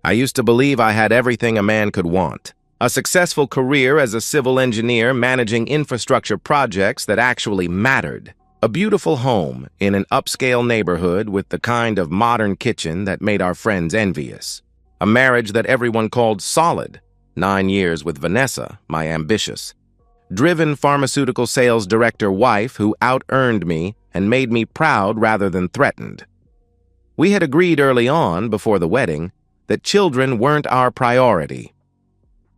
I used to believe I had everything a man could want. A successful career as a civil engineer managing infrastructure projects that actually mattered. A beautiful home in an upscale neighborhood with the kind of modern kitchen that made our friends envious. A marriage that everyone called solid. 9 years with Vanessa, my ambitious, driven pharmaceutical sales director wife who out-earned me and made me proud rather than threatened. We had agreed early on, before the wedding, that children weren't our priority.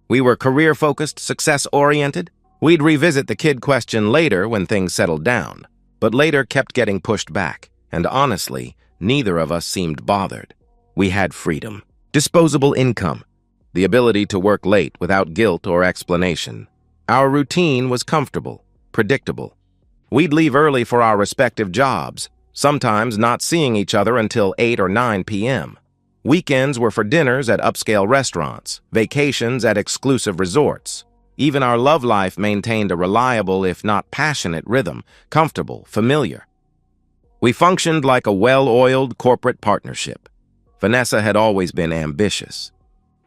We were career-focused, success-oriented. We'd revisit the kid question later when things settled down, but later kept getting pushed back, and honestly, neither of us seemed bothered. We had freedom, disposable income, the ability to work late without guilt or explanation. Our routine was comfortable, predictable. We'd leave early for our respective jobs, sometimes not seeing each other until 8 or 9 p.m. Weekends were for dinners at upscale restaurants, vacations at exclusive resorts. Even our love life maintained a reliable, if not passionate, rhythm, comfortable, familiar. We functioned like a well-oiled corporate partnership. Vanessa had always been ambitious.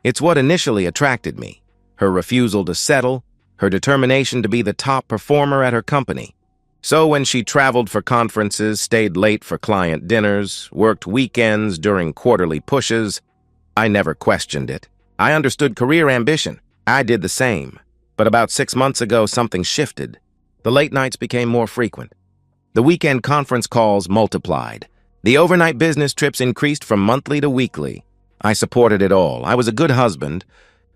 It's what initially attracted me, her refusal to settle, her determination to be the top performer at her company. So when she traveled for conferences, stayed late for client dinners, worked weekends during quarterly pushes, I never questioned it. I understood career ambition. I did the same. But about 6 months ago, something shifted. The late nights became more frequent. The weekend conference calls multiplied. The overnight business trips increased from monthly to weekly. I supported it all. I was a good husband,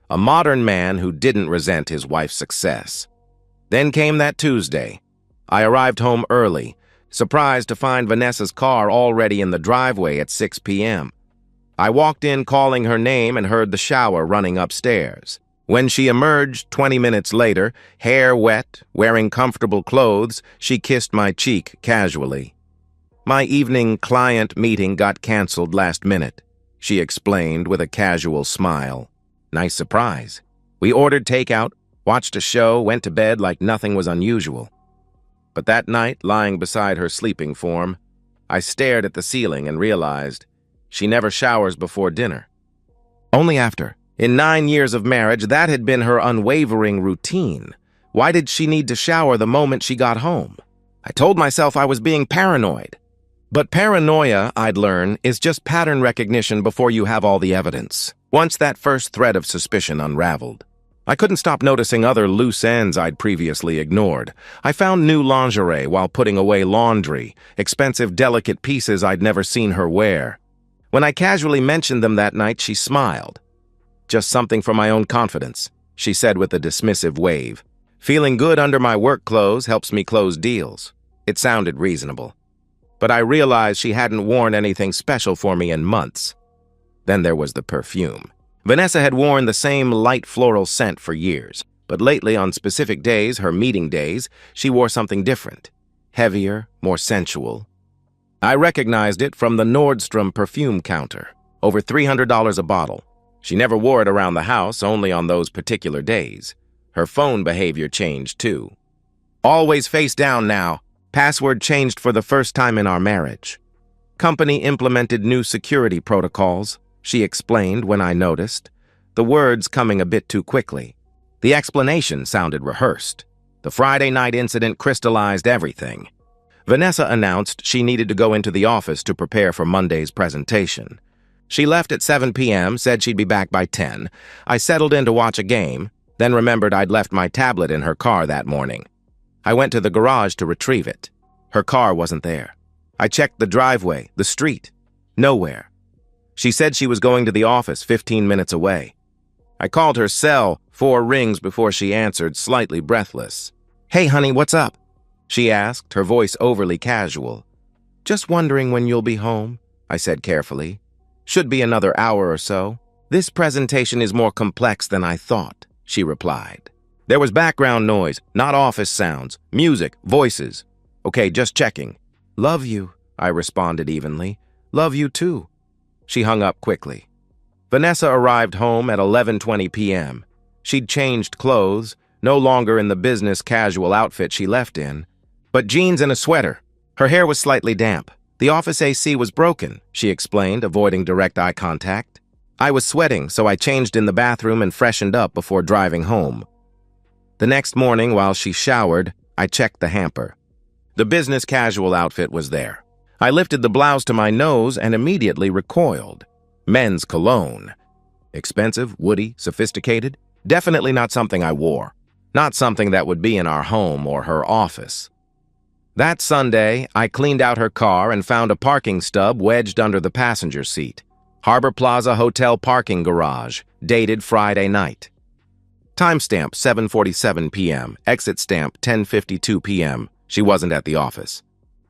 a modern man who didn't resent his wife's success. Then came that Tuesday. I arrived home early, surprised to find Vanessa's car already in the driveway at 6 p.m. I walked in calling her name and heard the shower running upstairs. When she emerged 20 minutes later, hair wet, wearing comfortable clothes, she kissed my cheek casually. My evening client meeting got canceled last minute, she explained with a casual smile. Nice surprise. We ordered takeout, watched a show, went to bed like nothing was unusual. But that night, lying beside her sleeping form, I stared at the ceiling and realized she never showers before dinner. Only after. In 9 years of marriage, that had been her unwavering routine. Why did she need to shower the moment she got home? I told myself I was being paranoid. But paranoia, I'd learn, is just pattern recognition before you have all the evidence. Once that first thread of suspicion unraveled, I couldn't stop noticing other loose ends I'd previously ignored. I found new lingerie while putting away laundry, expensive, delicate pieces I'd never seen her wear. When I casually mentioned them that night, she smiled. Just something for my own confidence, she said with a dismissive wave. Feeling good under my work clothes helps me close deals. It sounded reasonable. But I realized she hadn't worn anything special for me in months. Then there was the perfume. Vanessa had worn the same light floral scent for years, but lately on specific days, her meeting days, she wore something different. Heavier, more sensual. I recognized it from the Nordstrom perfume counter. Over $300 a bottle. She never wore it around the house, only on those particular days. Her phone behavior changed too. Always face down now. Password changed for the first time in our marriage. Company implemented new security protocols, she explained when I noticed, the words coming a bit too quickly. The explanation sounded rehearsed. The Friday night incident crystallized everything. Vanessa announced she needed to go into the office to prepare for Monday's presentation. She left at 7 p.m., said she'd be back by 10. I settled in to watch a game, then remembered I'd left my tablet in her car that morning. I went to the garage to retrieve it. Her car wasn't there. I checked the driveway, the street. Nowhere. She said she was going to the office 15 minutes away. I called her cell 4 rings before she answered, slightly breathless. "Hey, honey, what's up?" she asked, her voice overly casual. "Just wondering when you'll be home," I said carefully. "Should be another hour or so." "This presentation is more complex than I thought," she replied. There was background noise, not office sounds, music, voices. "Okay, just checking." "Love you," I responded evenly. "Love you too." She hung up quickly. Vanessa arrived home at 11:20 p.m. She'd changed clothes, no longer in the business casual outfit she left in, but jeans and a sweater. Her hair was slightly damp. The office AC was broken, she explained, avoiding direct eye contact. I was sweating, so I changed in the bathroom and freshened up before driving home. The next morning, while she showered, I checked the hamper. The business casual outfit was there. I lifted the blouse to my nose and immediately recoiled. Men's cologne. Expensive, woody, sophisticated. Definitely not something I wore. Not something that would be in our home or her office. That Sunday, I cleaned out her car and found a parking stub wedged under the passenger seat. Harbor Plaza Hotel parking garage, dated Friday night. Timestamp 7:47 p.m., exit stamp 10:52 p.m. She wasn't at the office.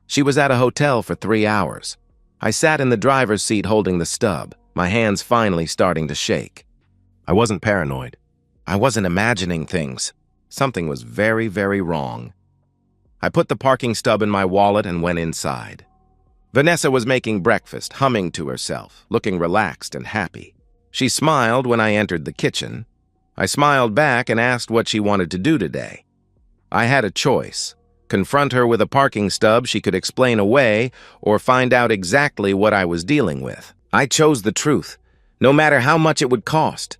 She was at a hotel for 3 hours. I sat in the driver's seat holding the stub, my hands finally starting to shake. I wasn't paranoid. I wasn't imagining things. Something was very, very wrong. I put the parking stub in my wallet and went inside. Vanessa was making breakfast, humming to herself, looking relaxed and happy. She smiled when I entered the kitchen. I smiled back and asked what she wanted to do today. I had a choice: confront her with a parking stub she could explain away, or find out exactly what I was dealing with. I chose the truth, no matter how much it would cost.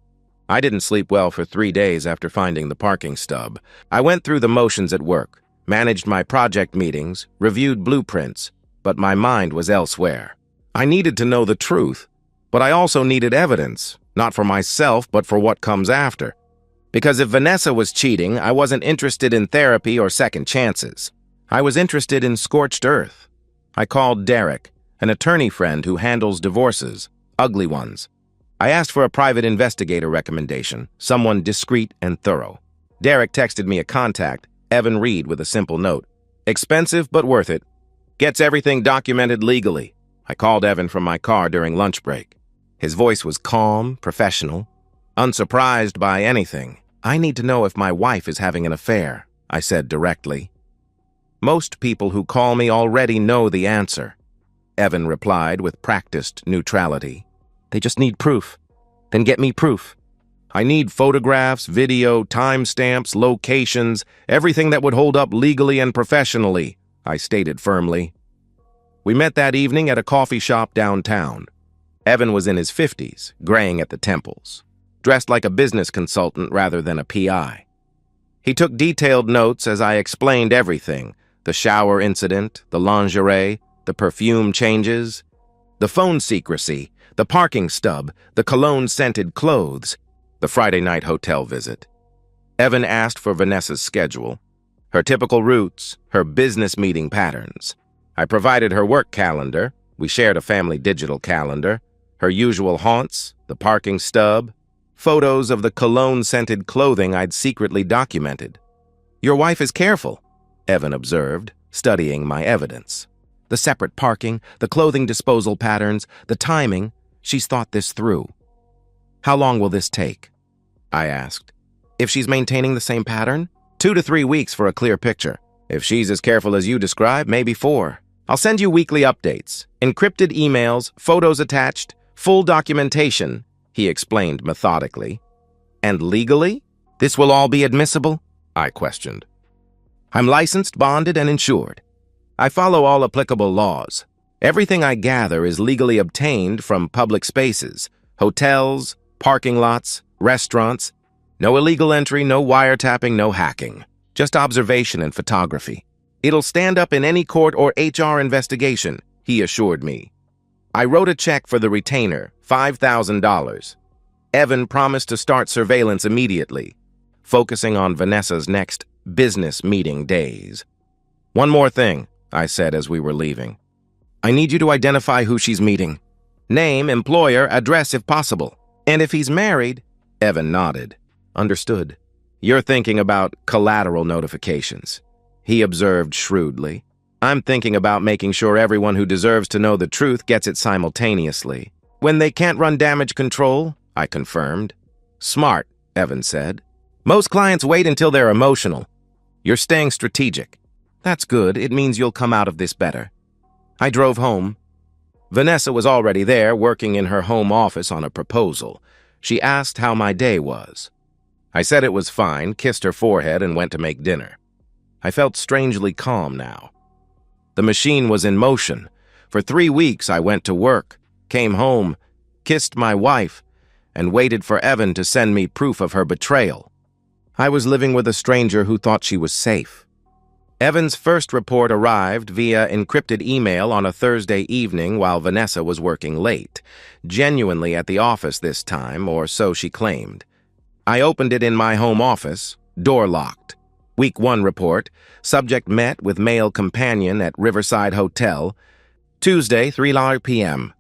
I didn't sleep well for 3 days after finding the parking stub. I went through the motions at work, managed my project meetings, reviewed blueprints, but my mind was elsewhere. I needed to know the truth, but I also needed evidence, not for myself, but for what comes after. Because if Vanessa was cheating, I wasn't interested in therapy or second chances. I was interested in scorched earth. I called Derek, an attorney friend who handles divorces, ugly ones. I asked for a private investigator recommendation, someone discreet and thorough. Derek texted me a contact, Evan Reed, with a simple note. Expensive, but worth it. Gets everything documented legally. I called Evan from my car during lunch break. His voice was calm, professional, unsurprised by anything. I need to know if my wife is having an affair, I said directly. Most people who call me already know the answer, Evan replied with practiced neutrality. They just need proof. Then get me proof. I need photographs, video, timestamps, locations, everything that would hold up legally and professionally, I stated firmly. We met that evening at a coffee shop downtown. Evan was in his 50s, graying at the temples, dressed like a business consultant rather than a PI. He took detailed notes as I explained everything: the shower incident, the lingerie, the perfume changes, the phone secrecy, the parking stub, the cologne-scented clothes, the Friday night hotel visit. Evan asked for Vanessa's schedule, her typical routes, her business meeting patterns. I provided her work calendar. We shared a family digital calendar. Her usual haunts, the parking stub, photos of the cologne-scented clothing I'd secretly documented. Your wife is careful, Evan observed, studying my evidence. The separate parking, the clothing disposal patterns, the timing, she's thought this through. How long will this take? I asked. If she's maintaining the same pattern? 2 to 3 weeks for a clear picture. If she's as careful as you describe, maybe 4. I'll send you weekly updates, encrypted emails, photos attached, full documentation, he explained methodically. And legally? This will all be admissible? I questioned. I'm licensed, bonded, and insured. I follow all applicable laws. Everything I gather is legally obtained from public spaces, hotels, parking lots, restaurants. No illegal entry, no wiretapping, no hacking. Just observation and photography. It'll stand up in any court or HR investigation, he assured me. I wrote a check for the retainer, $5,000. Evan promised to start surveillance immediately, focusing on Vanessa's next business meeting days. One more thing, I said as we were leaving. I need you to identify who she's meeting. Name, employer, address if possible. And if he's married, Evan nodded. Understood. You're thinking about collateral notifications, he observed shrewdly. I'm thinking about making sure everyone who deserves to know the truth gets it simultaneously. When they can't run damage control, I confirmed. Smart, Evan said. Most clients wait until they're emotional. You're staying strategic. That's good. It means you'll come out of this better. I drove home. Vanessa was already there, working in her home office on a proposal. She asked how my day was. I said it was fine, kissed her forehead, and went to make dinner. I felt strangely calm now. The machine was in motion. For 3 weeks I went to work, came home, kissed my wife, and waited for Evan to send me proof of her betrayal. I was living with a stranger who thought she was safe. Evan's first report arrived via encrypted email on a Thursday evening while Vanessa was working late, genuinely at the office this time, or so she claimed. I opened it in my home office, door locked. Week 1 report, subject met with male companion at Riverside Hotel, Tuesday, 3 p.m.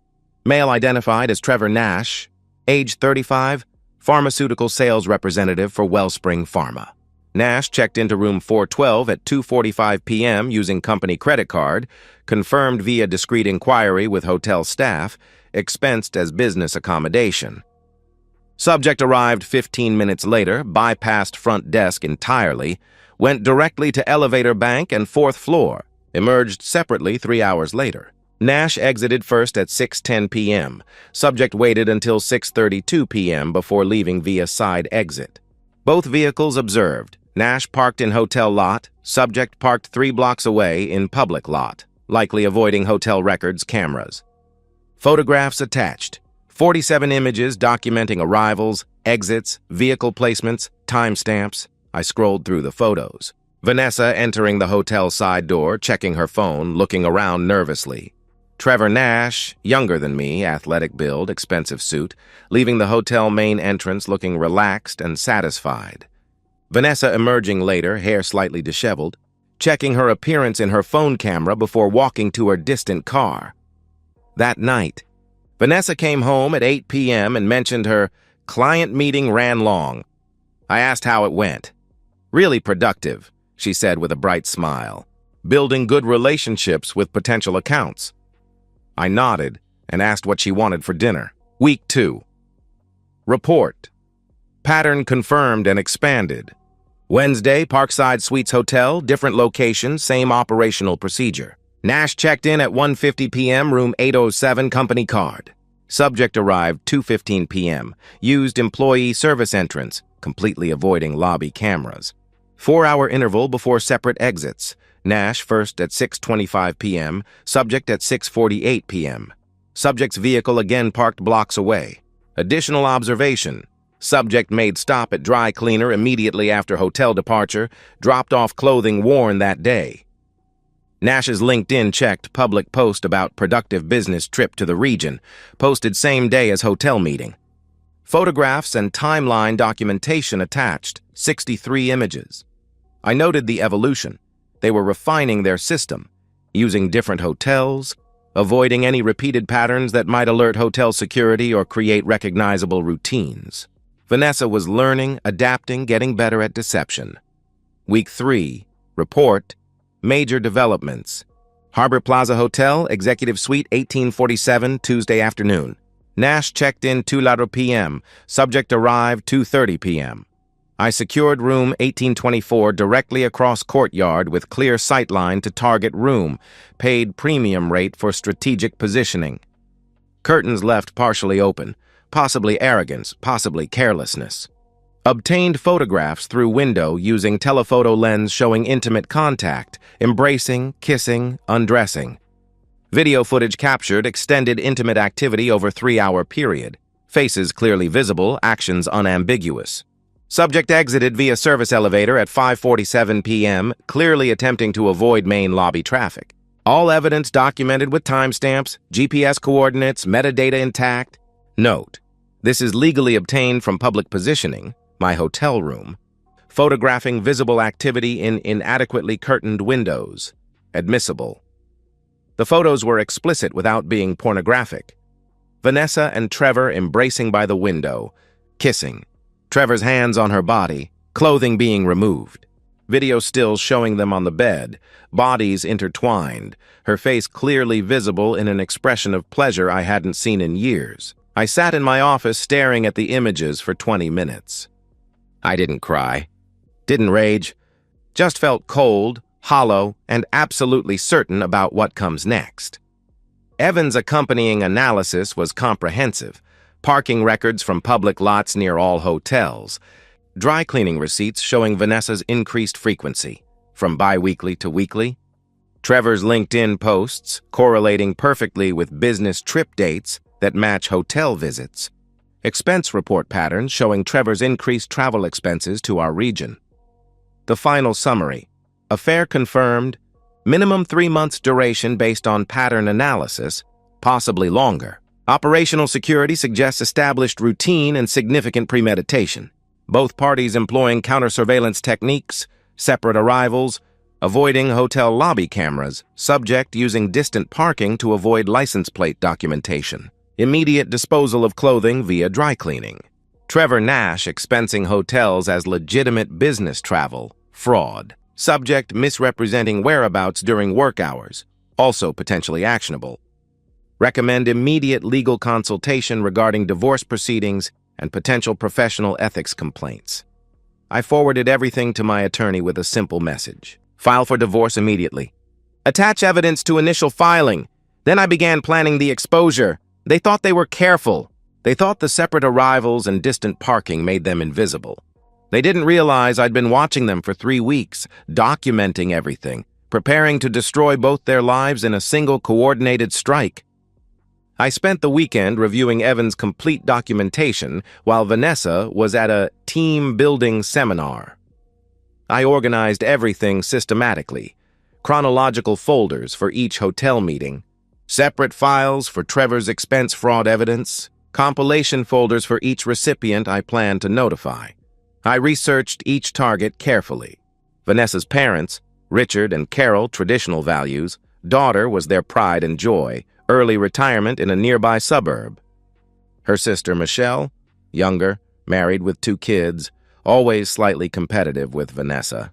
Male identified as Trevor Nash, age 35, pharmaceutical sales representative for Wellspring Pharma. Nash checked into room 412 at 2:45 p.m. using company credit card, confirmed via discreet inquiry with hotel staff, expensed as business accommodation. Subject arrived 15 minutes later, bypassed front desk entirely, went directly to elevator bank and 4th floor, emerged separately 3 hours later. Nash exited first at 6:10 p.m. Subject waited until 6:32 p.m. before leaving via side exit. Both vehicles observed. Nash parked in hotel lot, subject parked 3 blocks away in public lot, likely avoiding hotel records cameras. Photographs attached. 47 images documenting arrivals, exits, vehicle placements, timestamps. I scrolled through the photos. Vanessa entering the hotel side door, checking her phone, looking around nervously. Trevor Nash, younger than me, athletic build, expensive suit, leaving the hotel main entrance looking relaxed and satisfied. Vanessa emerging later, hair slightly disheveled, checking her appearance in her phone camera before walking to her distant car. That night, Vanessa came home at 8 p.m. and mentioned her client meeting ran long. I asked how it went. Really productive, she said with a bright smile. Building good relationships with potential accounts. I nodded and asked what she wanted for dinner. Week 2. Report. Pattern confirmed and expanded. Wednesday, Parkside Suites Hotel, different location, same operational procedure. Nash checked in at 1:50 p.m., room 807, company card. Subject arrived 2:15 p.m., used employee service entrance, completely avoiding lobby cameras. 4-hour interval before separate exits. Nash first at 6:25 p.m., subject at 6:48 p.m. Subject's vehicle again parked blocks away. Additional observation. Subject made stop at dry cleaner immediately after hotel departure, dropped off clothing worn that day. Nash's LinkedIn checked public post about productive business trip to the region, posted same day as hotel meeting. Photographs and timeline documentation attached, 63 images. I noted the evolution. They were refining their system, using different hotels, avoiding any repeated patterns that might alert hotel security or create recognizable routines. Vanessa was learning, adapting, getting better at deception. Week 3. Report. Major developments. Harbor Plaza Hotel, Executive Suite, 1847, Tuesday afternoon. Nash checked in 2 p.m. Subject arrived 2:30 p.m. I secured room 1824 directly across courtyard with clear sightline to target room, paid premium rate for strategic positioning. Curtains left partially open, possibly arrogance, possibly carelessness. Obtained photographs through window using telephoto lens showing intimate contact, embracing, kissing, undressing. Video footage captured extended intimate activity over 3-hour period. Faces clearly visible, actions unambiguous. Subject exited via service elevator at 5:47 p.m., clearly attempting to avoid main lobby traffic. All evidence documented with timestamps, GPS coordinates, metadata intact. Note: this is legally obtained from public positioning, my hotel room, photographing visible activity in inadequately curtained windows. Admissible. The photos were explicit without being pornographic. Vanessa and Trevor embracing by the window, kissing. Trevor's hands on her body, clothing being removed. Video stills showing them on the bed, bodies intertwined, her face clearly visible in an expression of pleasure I hadn't seen in years. I sat in my office staring at the images for 20 minutes. I didn't cry, didn't rage, just felt cold, hollow, and absolutely certain about what comes next. Evan's accompanying analysis was comprehensive. Parking records from public lots near all hotels. Dry cleaning receipts showing Vanessa's increased frequency, from bi-weekly to weekly. Trevor's LinkedIn posts correlating perfectly with business trip dates that match hotel visits. expense report patterns showing Trevor's increased travel expenses to our region. The final summary: affair confirmed, minimum 3 months duration based on pattern analysis, possibly longer. Operational security suggests established routine and significant premeditation. Both parties employing counter-surveillance techniques, separate arrivals, avoiding hotel lobby cameras, subject using distant parking to avoid license plate documentation. Immediate disposal of clothing via dry cleaning. Trevor Nash expensing hotels as legitimate business travel, fraud. Subject misrepresenting whereabouts during work hours, also potentially actionable. Recommend immediate legal consultation regarding divorce proceedings and potential professional ethics complaints. I forwarded everything to my attorney with a simple message. File for divorce immediately. Attach evidence to initial filing. Then I began planning the exposure. They thought they were careful. They thought the separate arrivals and distant parking made them invisible. They didn't realize I'd been watching them for 3 weeks, documenting everything, preparing to destroy both their lives in a single coordinated strike. I spent the weekend reviewing Evan's complete documentation while Vanessa was at a team-building seminar. I organized everything systematically, chronological folders for each hotel meeting, separate files for Trevor's expense fraud evidence, compilation folders for each recipient I planned to notify. I researched each target carefully. Vanessa's parents, Richard and Carol, traditional values. Daughter was their pride and joy, early retirement in a nearby suburb. Her sister Michelle, younger, married with 2 kids, always slightly competitive with Vanessa.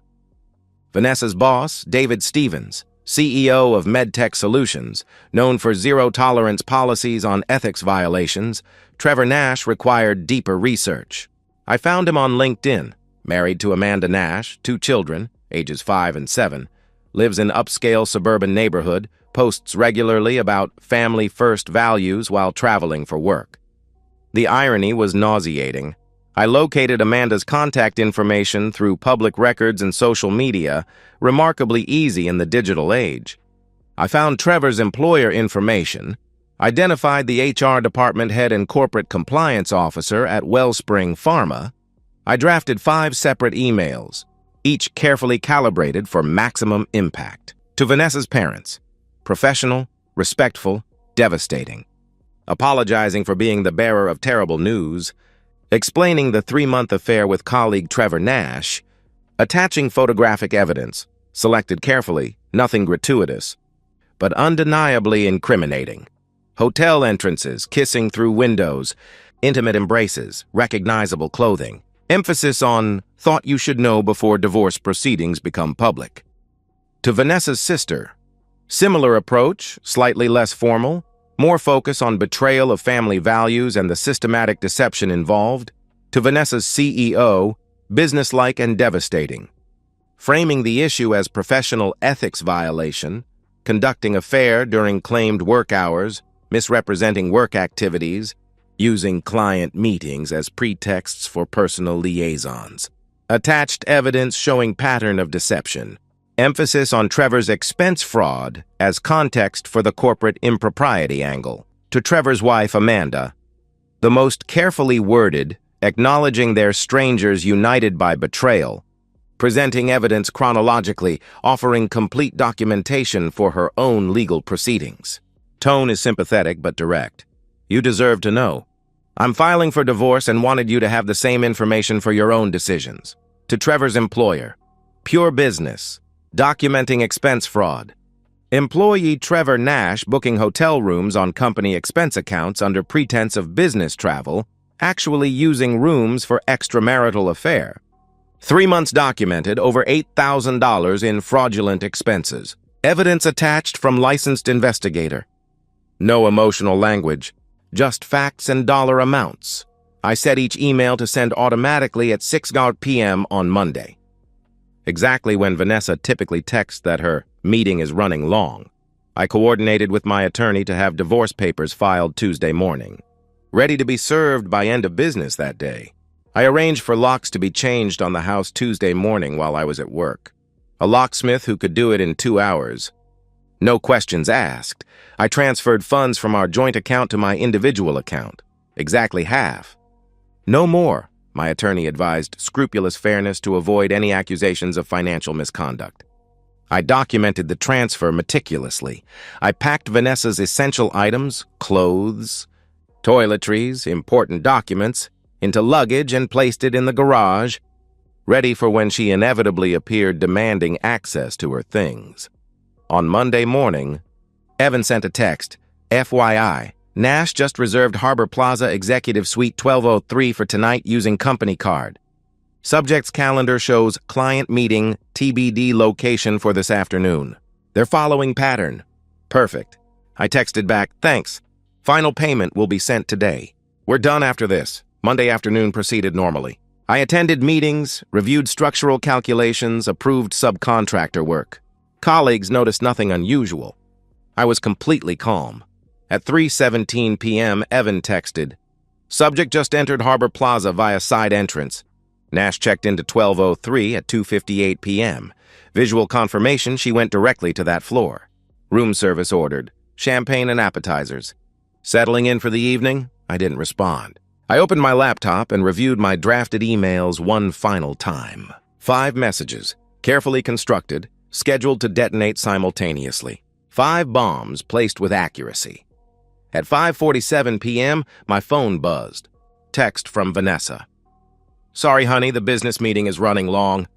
Vanessa's boss, David Stevens, CEO of MedTech Solutions, known for zero-tolerance policies on ethics violations. Trevor Nash required deeper research. I found him on LinkedIn, married to Amanda Nash, 2 children, ages 5 and 7, lives in upscale suburban neighborhood, posts regularly about family-first values while traveling for work. The irony was nauseating. I located Amanda's contact information through public records and social media, remarkably easy in the digital age. I found Trevor's employer information, identified the HR department head and corporate compliance officer at Wellspring Pharma. I drafted 5 separate emails, each carefully calibrated for maximum impact. To Vanessa's parents: professional, respectful, devastating. Apologizing for being the bearer of terrible news, explaining the 3-month affair with colleague Trevor Nash, attaching photographic evidence, selected carefully, nothing gratuitous, but undeniably incriminating. Hotel entrances, kissing through windows, intimate embraces, recognizable clothing. Emphasis on thought you should know before divorce proceedings become public. To Vanessa's sister: similar approach, slightly less formal, more focus on betrayal of family values and the systematic deception involved. To Vanessa's CEO: businesslike and devastating. Framing the issue as professional ethics violation, conducting affair during claimed work hours, misrepresenting work activities, using client meetings as pretexts for personal liaisons. Attached evidence showing pattern of deception. Emphasis on Trevor's expense fraud as context for the corporate impropriety angle. To Trevor's wife, Amanda: the most carefully worded, acknowledging they're strangers united by betrayal, presenting evidence chronologically, offering complete documentation for her own legal proceedings. Tone is sympathetic but direct. You deserve to know. I'm filing for divorce and wanted you to have the same information for your own decisions. To Trevor's employer: pure business, documenting expense fraud. Employee Trevor Nash booking hotel rooms on company expense accounts under pretense of business travel, actually using rooms for extramarital affair. 3 months documented, over $8,000 in fraudulent expenses. Evidence attached from licensed investigator. No emotional language, just facts and dollar amounts. I set each email to send automatically at 6 p.m. on Monday, exactly when Vanessa typically texts that her meeting is running long. I coordinated with my attorney to have divorce papers filed Tuesday morning, ready to be served by end of business that day. I arranged for locks to be changed on the house Tuesday morning while I was at work. A locksmith who could do it in 2 hours. No questions asked. I transferred funds from our joint account to my individual account, exactly half. No more, my attorney advised scrupulous fairness to avoid any accusations of financial misconduct. I documented the transfer meticulously. I packed Vanessa's essential items, clothes, toiletries, important documents, into luggage and placed it in the garage, ready for when she inevitably appeared demanding access to her things. On Monday morning, Evan sent a text, FYI, Nash just reserved Harbor Plaza Executive Suite 1203 for tonight using company card. Subject's calendar shows client meeting TBD location for this afternoon. They're following pattern. Perfect. I texted back, thanks. Final payment will be sent today. We're done after this. Monday afternoon proceeded normally. I attended meetings, reviewed structural calculations, approved subcontractor work. Colleagues noticed nothing unusual. I was completely calm. At 3:17 p.m., Evan texted, Subject just entered Harbor Plaza via side entrance. Nash checked into 1203 at 2:58 p.m. Visual confirmation she went directly to that floor. Room service ordered. Champagne and appetizers. Settling in for the evening? I didn't respond. I opened my laptop and reviewed my drafted emails one final time. 5 messages, carefully constructed, scheduled to detonate simultaneously. 5 bombs placed with accuracy. At 5:47 p.m., my phone buzzed. Text from Vanessa. Sorry, honey, the business meeting is running long.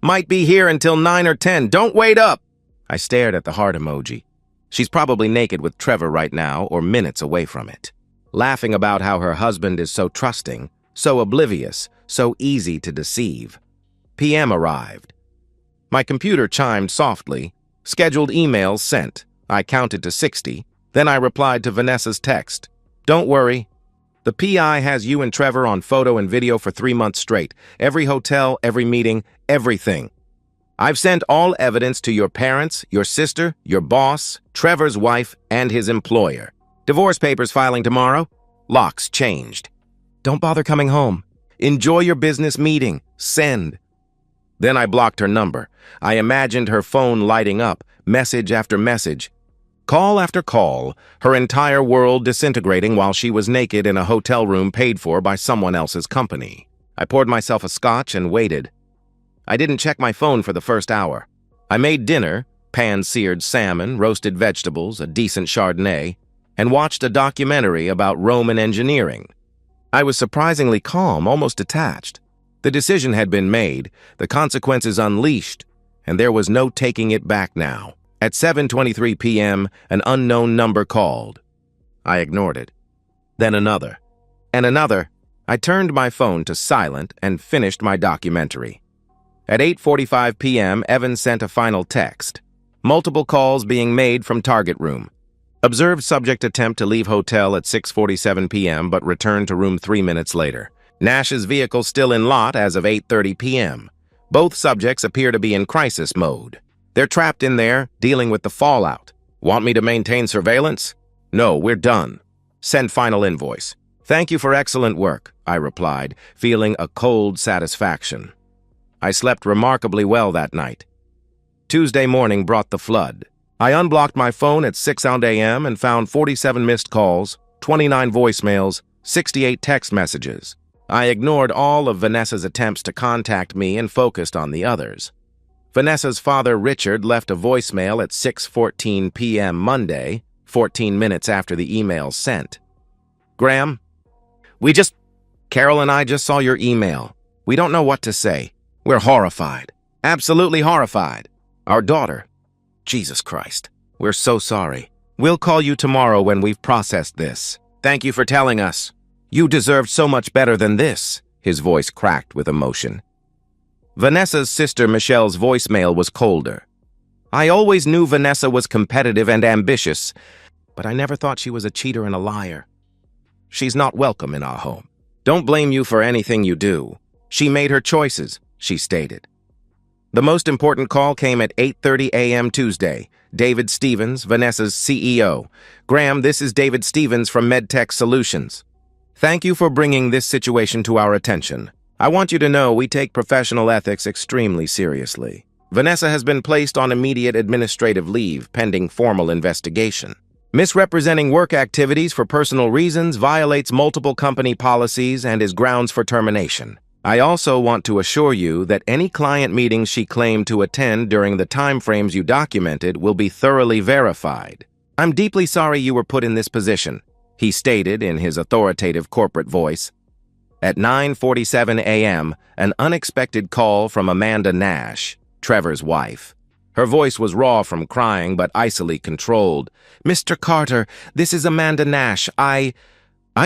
Might be here until 9 or 10. Don't wait up! I stared at the heart emoji. She's probably naked with Trevor right now or minutes away from it, laughing about how her husband is so trusting, so oblivious, so easy to deceive. PM arrived. My computer chimed softly. Scheduled emails sent. I counted to 60. Then I replied to Vanessa's text. Don't worry. The PI has you and Trevor on photo and video for 3 months straight. Every hotel, every meeting, everything. I've sent all evidence to your parents, your sister, your boss, Trevor's wife, and his employer. Divorce papers filing tomorrow. Locks changed. Don't bother coming home. Enjoy your business meeting. Send. Then I blocked her number. I imagined her phone lighting up, message after message. Call after call, her entire world disintegrating while she was naked in a hotel room paid for by someone else's company. I poured myself a scotch and waited. I didn't check my phone for the first hour. I made dinner, pan-seared salmon, roasted vegetables, a decent Chardonnay, and watched a documentary about Roman engineering. I was surprisingly calm, almost detached. The decision had been made, the consequences unleashed, and there was no taking it back now. At 7:23 p.m., an unknown number called. I ignored it. Then another. And another. I turned my phone to silent and finished my documentary. At 8:45 p.m., Evan sent a final text. Multiple calls being made from target room. Observed subject attempt to leave hotel at 6:47 p.m. but returned to room 3 minutes later. Nash's vehicle still in lot as of 8:30 p.m. Both subjects appear to be in crisis mode. They're trapped in there, dealing with the fallout. Want me to maintain surveillance? No, we're done. Send final invoice. Thank you for excellent work, I replied, feeling a cold satisfaction. I slept remarkably well that night. Tuesday morning brought the flood. I unblocked my phone at 6 a.m. and found 47 missed calls, 29 voicemails, 68 text messages. I ignored all of Vanessa's attempts to contact me and focused on the others. Vanessa's father, Richard, left a voicemail at 6:14 p.m. Monday, 14 minutes after the email sent. Graham, Carol and I just saw your email. We don't know what to say. We're horrified. Absolutely horrified. Our daughter. Jesus Christ. We're so sorry. We'll call you tomorrow when we've processed this. Thank you for telling us. You deserved so much better than this. His voice cracked with emotion. Vanessa's sister Michelle's voicemail was colder. I always knew Vanessa was competitive and ambitious, but I never thought she was a cheater and a liar. She's not welcome in our home. Don't blame you for anything you do. She made her choices, she stated. The most important call came at 8:30 a.m. Tuesday. David Stevens, Vanessa's CEO. Graham, this is David Stevens from MedTech Solutions. Thank you for bringing this situation to our attention. I want you to know we take professional ethics extremely seriously. Vanessa has been placed on immediate administrative leave pending formal investigation. Misrepresenting work activities for personal reasons violates multiple company policies and is grounds for termination. I also want to assure you that any client meetings she claimed to attend during the timeframes you documented will be thoroughly verified. I'm deeply sorry you were put in this position, he stated in his authoritative corporate voice. At 9:47 a.m., an unexpected call from Amanda Nash, Trevor's wife. Her voice was raw from crying but icily controlled. "Mr. Carter, this is Amanda Nash. I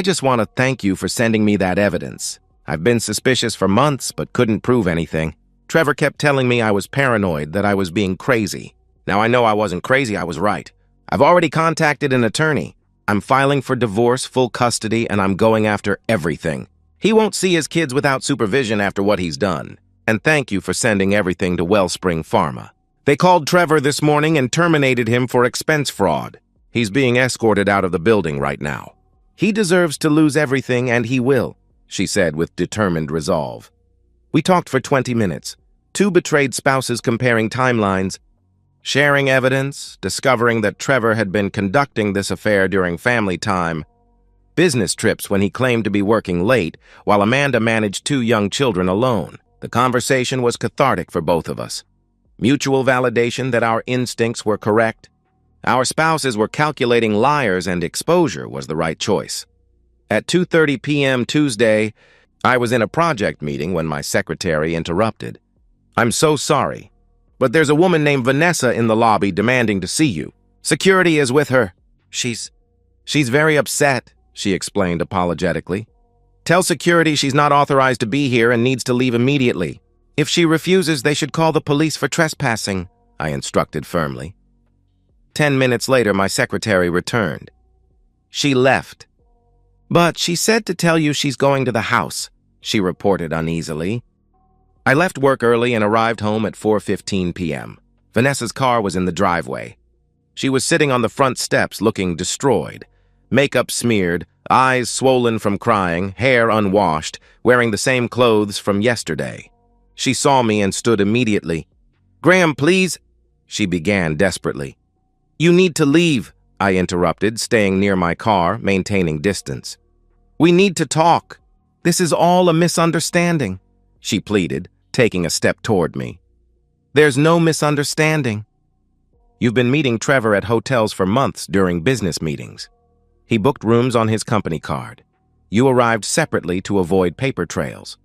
just want to thank you for sending me that evidence. I've been suspicious for months but couldn't prove anything. Trevor kept telling me I was paranoid, that I was being crazy. Now I know I wasn't crazy, I was right. I've already contacted an attorney. I'm filing for divorce, full custody, and I'm going after everything. He won't see his kids without supervision after what he's done. And thank you for sending everything to Wellspring Pharma. They called Trevor this morning and terminated him for expense fraud. He's being escorted out of the building right now. He deserves to lose everything, and he will," she said with determined resolve. We talked for 20 minutes, two betrayed spouses comparing timelines, sharing evidence, discovering that Trevor had been conducting this affair during family time, business trips when he claimed to be working late, while Amanda managed 2 young children alone. The conversation was cathartic for both of us. Mutual validation that our instincts were correct. Our spouses were calculating liars and exposure was the right choice. At 2:30 p.m. Tuesday, I was in a project meeting when my secretary interrupted. "I'm so sorry, but there's a woman named Vanessa in the lobby demanding to see you. Security is with her. She's very upset," she explained apologetically. "Tell security she's not authorized to be here and needs to leave immediately. If she refuses, they should call the police for trespassing," I instructed firmly. 10 minutes later, my secretary returned. "She left. But she said to tell you she's going to the house," she reported uneasily. I left work early and arrived home at 4:15 p.m. Vanessa's car was in the driveway. She was sitting on the front steps looking destroyed, makeup smeared, eyes swollen from crying, hair unwashed, wearing the same clothes from yesterday. She saw me and stood immediately. "Graham, please," she began desperately. "You need to leave," I interrupted, staying near my car, maintaining distance. "We need to talk. This is all a misunderstanding," she pleaded, taking a step toward me. "There's no misunderstanding. You've been meeting Trevor at hotels for months during business meetings. He booked rooms on his company card. You arrived separately to avoid paper trails.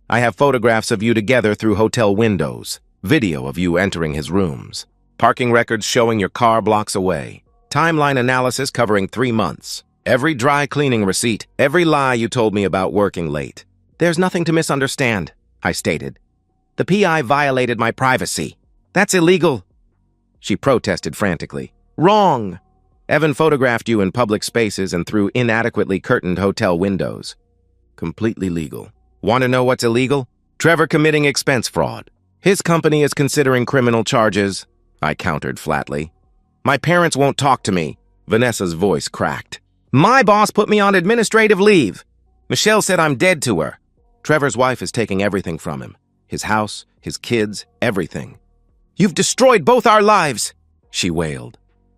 I have photographs of you together through hotel windows, video of you entering his rooms, parking records showing your car blocks away, timeline analysis covering 3 months, every dry cleaning receipt, every lie you told me about working late. There's nothing to misunderstand," I stated. "The PI violated my privacy. That's illegal," she protested frantically. "Wrong. Evan photographed you in public spaces and through inadequately curtained hotel windows. Completely legal. Want to know what's illegal? Trevor committing expense fraud. His company is considering criminal charges," I countered flatly. "My parents won't talk to me," Vanessa's voice cracked. "My boss put me on administrative leave. Michelle said I'm dead to her. Trevor's wife is taking everything from him. His house, his kids, everything. You've destroyed both our lives," she wailed.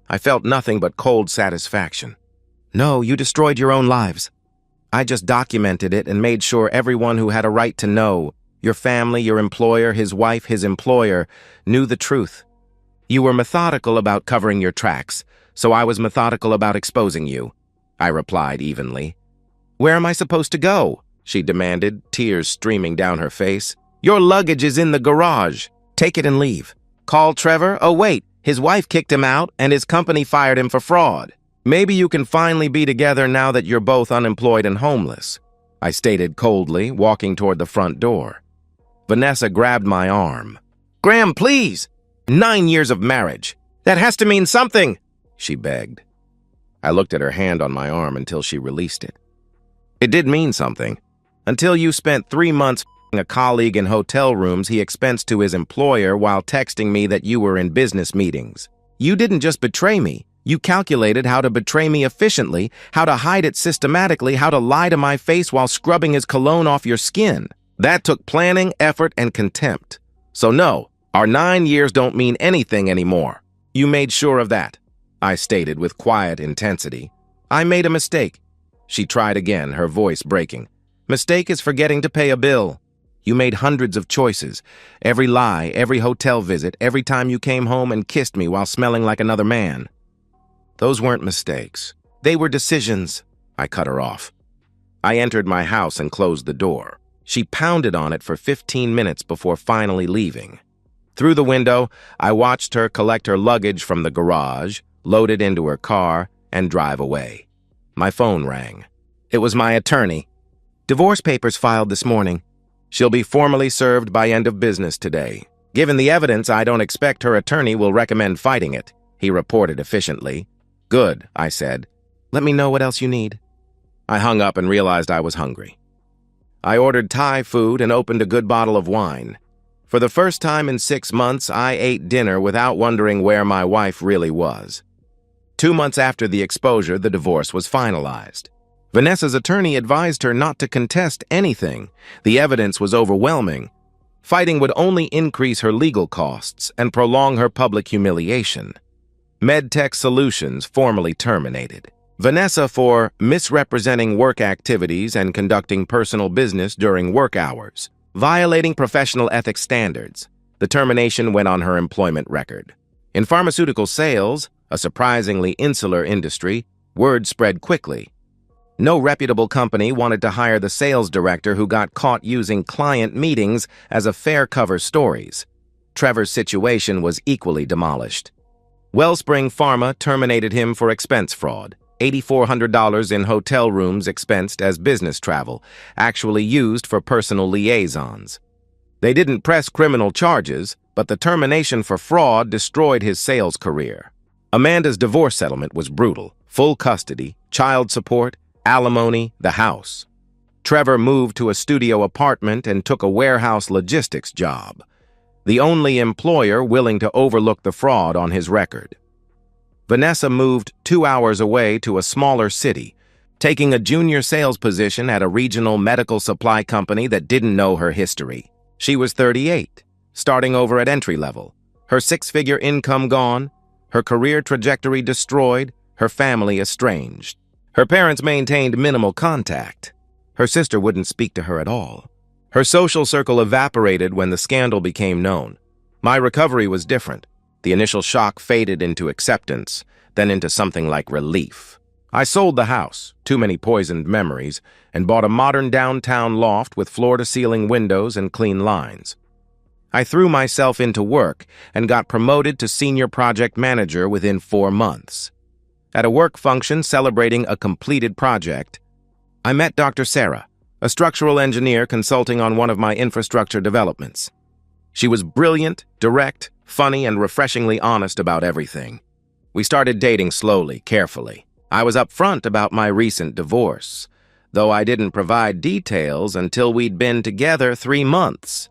I felt nothing but cold satisfaction. "No, you destroyed your own lives. I just documented it and made sure everyone who had a right to know, your family, your employer, his wife, his employer, knew the truth. You were methodical about covering your tracks, so I was methodical about exposing you," I replied evenly. "Where am I supposed to go?" she demanded, tears streaming down her face. "Your luggage is in the garage. Take it and leave. Call Trevor? Oh, wait, his wife kicked him out and his company fired him for fraud. Maybe you can finally be together now that you're both unemployed and homeless," I stated coldly, walking toward the front door. Vanessa grabbed my arm. "Graham, please! 9 years of marriage. That has to mean something," she begged. I looked at her hand on my arm until she released it. "It did mean something. Until you spent 3 months f***ing a colleague in hotel rooms he expensed to his employer while texting me that you were in business meetings. You didn't just betray me. You calculated how to betray me efficiently, how to hide it systematically, how to lie to my face while scrubbing his cologne off your skin. That took planning, effort, and contempt. So no, our 9 years don't mean anything anymore. You made sure of that." I stated with quiet intensity. "I made a mistake." She tried again, her voice breaking. "Mistake is forgetting to pay a bill. You made hundreds of choices. Every lie, every hotel visit, every time you came home and kissed me while smelling like another man. Those weren't mistakes. They were decisions." I cut her off. I entered my house and closed the door. She pounded on it for 15 minutes before finally leaving. Through the window, I watched her collect her luggage from the garage, load it into her car, and drive away. My phone rang. It was my attorney. "Divorce papers filed this morning. She'll be formally served by end of business today. Given the evidence, I don't expect her attorney will recommend fighting it," he reported efficiently. "Good," I said. "Let me know what else you need." I hung up and realized I was hungry. I ordered Thai food and opened a good bottle of wine. For the first time in 6 months, I ate dinner without wondering where my wife really was. 2 months after the exposure, the divorce was finalized. Vanessa's attorney advised her not to contest anything. The evidence was overwhelming. Fighting would only increase her legal costs and prolong her public humiliation. MedTech Solutions formally terminated Vanessa for misrepresenting work activities and conducting personal business during work hours, violating professional ethics standards. The termination went on her employment record. In pharmaceutical sales, a surprisingly insular industry, word spread quickly. No reputable company wanted to hire the sales director who got caught using client meetings as a fair cover stories. Trevor's situation was equally demolished. Wellspring Pharma terminated him for expense fraud. $8,400 in hotel rooms expensed as business travel, actually used for personal liaisons. They didn't press criminal charges, but the termination for fraud destroyed his sales career. Amanda's divorce settlement was brutal. Full custody, child support, alimony, the house. Trevor moved to a studio apartment and took a warehouse logistics job, the only employer willing to overlook the fraud on his record. Vanessa moved 2 hours away to a smaller city, taking a junior sales position at a regional medical supply company that didn't know her history. She was 38, starting over at entry level. Her 6-figure income gone, her career trajectory destroyed, her family estranged. Her parents maintained minimal contact. Her sister wouldn't speak to her at all. Her social circle evaporated when the scandal became known. My recovery was different. The initial shock faded into acceptance, then into something like relief. I sold the house, too many poisoned memories, and bought a modern downtown loft with floor-to-ceiling windows and clean lines. I threw myself into work and got promoted to senior project manager within 4 months. At a work function celebrating a completed project, I met Dr. Sarah, a structural engineer consulting on one of my infrastructure developments. She was brilliant, direct, funny, and refreshingly honest about everything. We started dating slowly, carefully. I was upfront about my recent divorce, though I didn't provide details until we'd been together 3 months.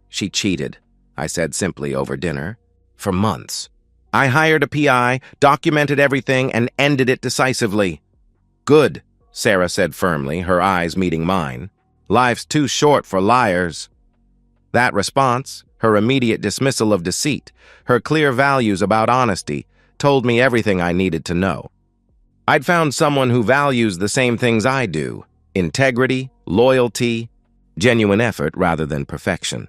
She cheated, I said simply over dinner. For months. I hired a PI, documented everything, and ended it decisively. "Good," Sarah said firmly, her eyes meeting mine. "Life's too short for liars." That response, her immediate dismissal of deceit, her clear values about honesty, told me everything I needed to know. I'd found someone who values the same things I do: integrity, loyalty, genuine effort rather than perfection.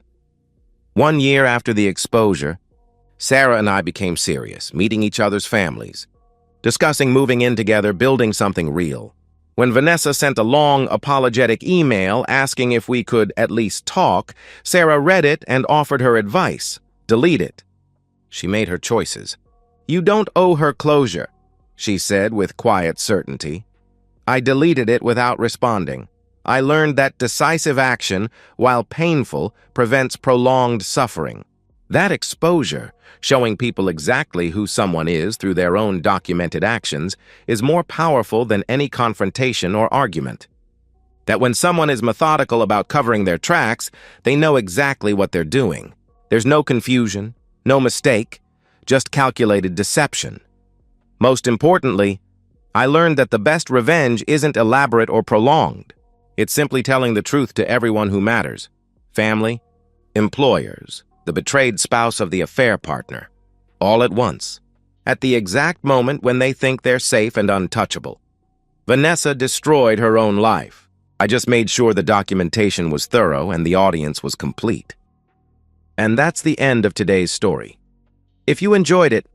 1 year after the exposure, Sarah and I became serious, meeting each other's families, discussing moving in together, building something real. When Vanessa sent a long, apologetic email asking if we could at least talk, Sarah read it and offered her advice: delete it. She made her choices. "You don't owe her closure," she said with quiet certainty. I deleted it without responding. I learned that decisive action, while painful, prevents prolonged suffering. That exposure, showing people exactly who someone is through their own documented actions, is more powerful than any confrontation or argument. That when someone is methodical about covering their tracks, they know exactly what they're doing. There's no confusion, no mistake, just calculated deception. Most importantly, I learned that the best revenge isn't elaborate or prolonged. It's simply telling the truth to everyone who matters: family, employers, the betrayed spouse of the affair partner, all at once. at the exact moment when they think they're safe and untouchable. Vanessa destroyed her own life. I just made sure the documentation was thorough and the audience was complete. And that's the end of today's story. If you enjoyed it,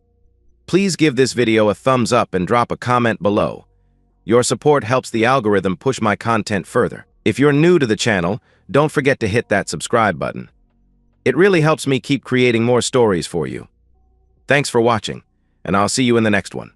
please give this video a thumbs up and drop a comment below. Your support helps the algorithm push my content further. If you're new to the channel, don't forget to hit that subscribe button. It really helps me keep creating more stories for you. Thanks for watching, and I'll see you in the next one.